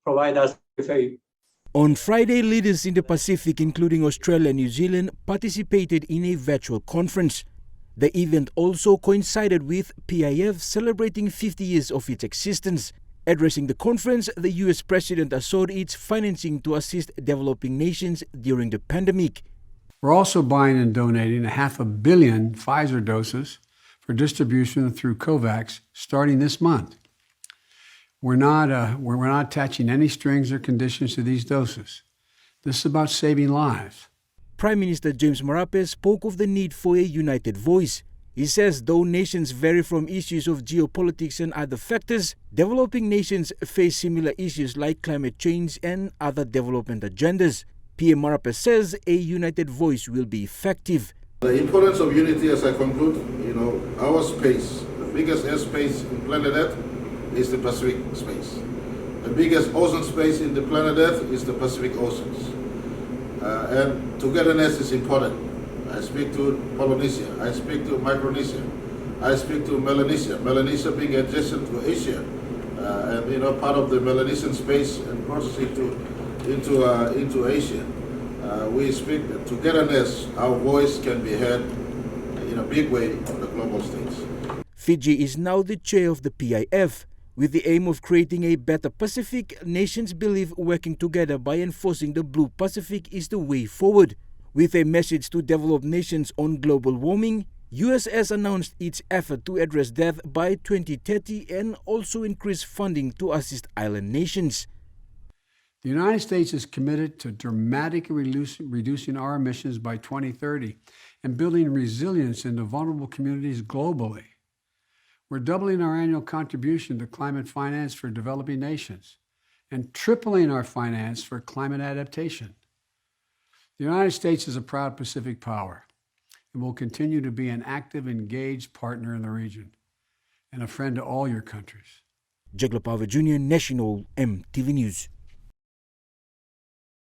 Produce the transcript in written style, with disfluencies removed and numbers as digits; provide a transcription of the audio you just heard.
provide us with a. On Friday, leaders in the Pacific, including Australia and New Zealand, participated in a virtual conference. The event also coincided with PIF celebrating 50 years of its existence. Addressing the conference, the U.S. President assured its financing to assist developing nations during the pandemic. We're also buying and donating 500 million Pfizer doses for distribution through COVAX starting this month. We're not attaching any strings or conditions to these doses. This is about saving lives. Prime Minister James Marape spoke of the need for a united voice. He says though nations vary from issues of geopolitics and other factors, developing nations face similar issues like climate change and other development agendas. PM Marape says a united voice will be effective. The importance of unity, as I conclude, our space, the biggest airspace in planet Earth is the Pacific space. The biggest ocean space in the planet Earth is the Pacific Oceans. And togetherness is important. I speak to Polynesia, I speak to Micronesia, I speak to Melanesia. Melanesia being adjacent to Asia, and part of the Melanesian space and crosses into Asia. We speak togetherness. Our voice can be heard in a big way on the global stage. Fiji is now the chair of the PIF. With the aim of creating a better Pacific, nations believe working together by enforcing the Blue Pacific is the way forward. With a message to developed nations on global warming, US has announced its effort to address death by 2030 and also increase funding to assist island nations. The United States is committed to dramatically reducing our emissions by 2030 and building resilience into vulnerable communities globally. We're doubling our annual contribution to climate finance for developing nations and tripling our finance for climate adaptation. The United States is a proud Pacific power and will continue to be an active, engaged partner in the region and a friend to all your countries. Jagla Jr., National EMTV News.